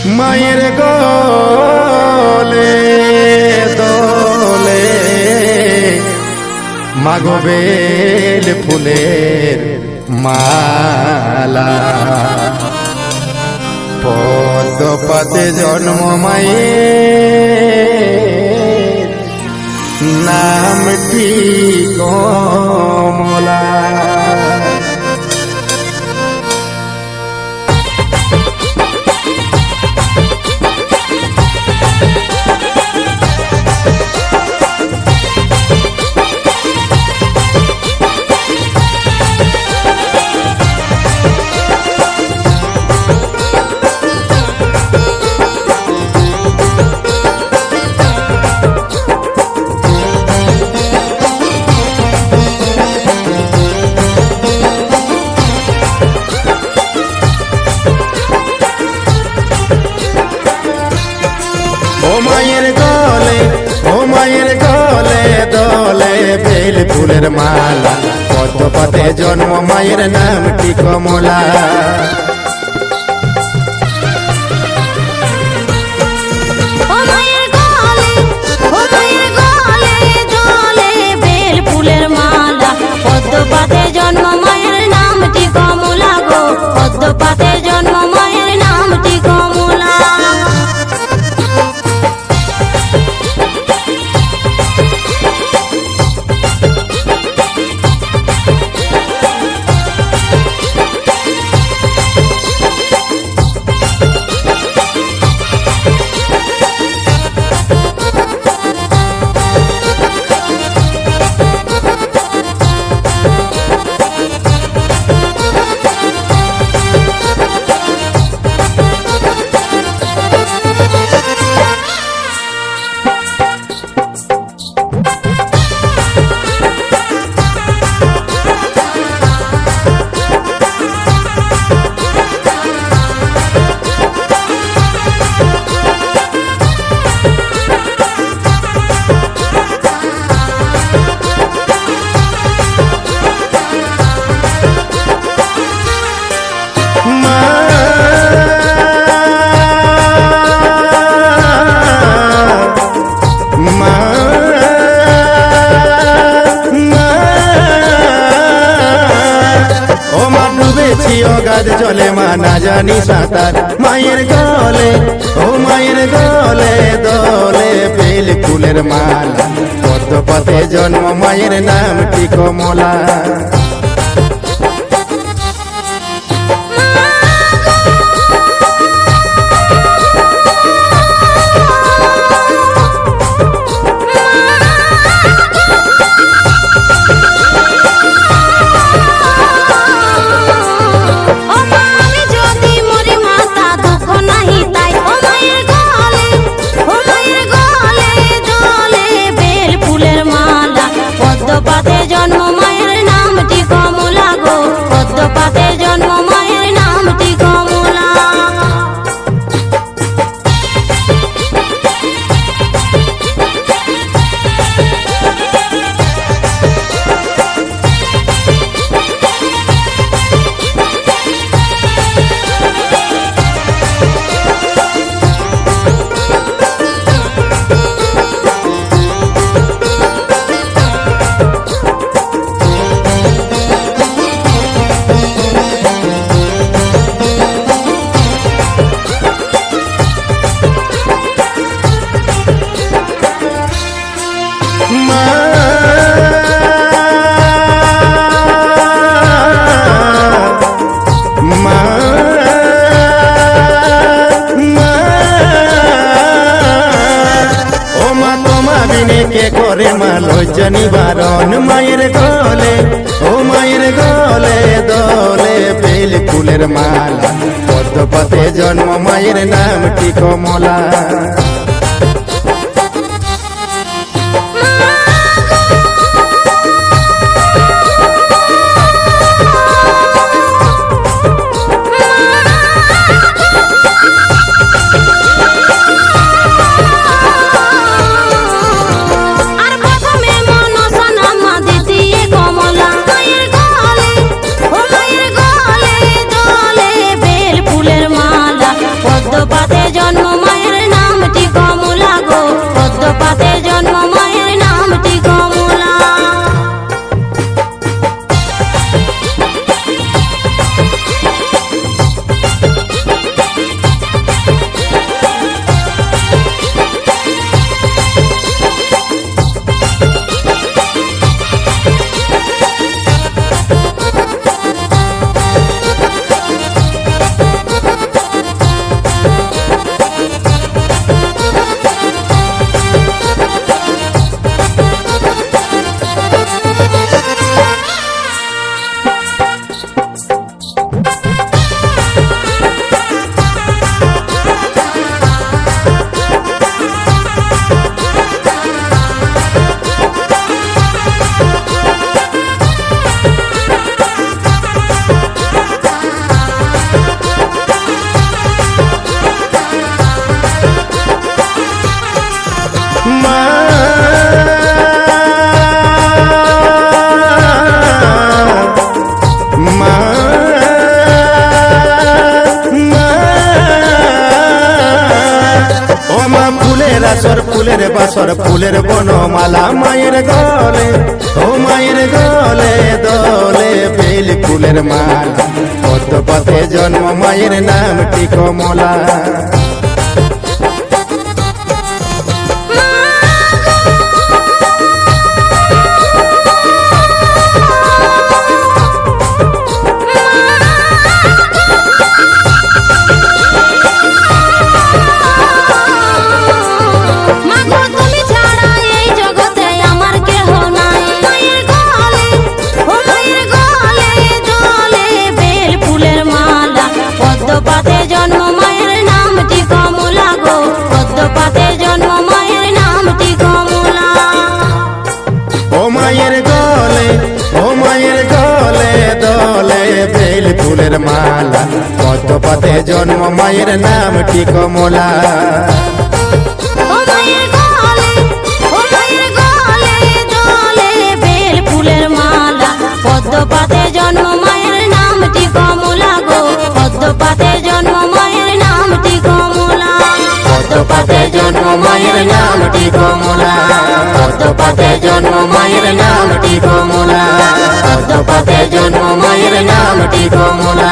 মায়ের গলে দোলে মাগো বেল ফুলের মালা পদ্ম পাতে জন্ম মায়ের নামটি কমলা। বেল ফুলের মালা পদ্ম পাতে জন্ম মায়ের নামটি কমলা। পদ্ম পাতে জন্ম মায়ের নামটি কমলা গো, পদ্ম পাতে জন্ম মায়ের নামটি কমলা। চলে মা না জানি সাঁতার মায়ের গলে, ও মায়ের গলে দোলে বেল ফুলের মালা পদ্ম পাতে জন্ম মায়ের নামটি কমলা। করে মা লজ্জা নিবারণ মায়ের গলে, ও মায়ের গলে দোলে বেল ফুলের মালা পদ্ম পাতে জন্ম মায়ের নামটি কমলা। পাতে আসর ফুলের বাসর ফুলের বনমালা মায়ের গলে ও মায়ের গলে দলে বেল ফুলের মালা পদ্ম পথে জন্ম মায়ের নামটি কমলা ফুলের মালা পদ্ম পথে জন্ম মায়ের নামটি কমলা ফুলের মালা পদ্ম পাতে জন্ম মায়ের নামটি কমলা গো পদ্ম পাতে জন্ম মায়ের নামটি কমলা পদ্ম পাতে জন্ম মায়ের নামটি কমলা পদ্ম পাতে জন্ম মায়ের নামটি কমলা পদ্ম পাতে জন্ম মায়ের নামটি কমলা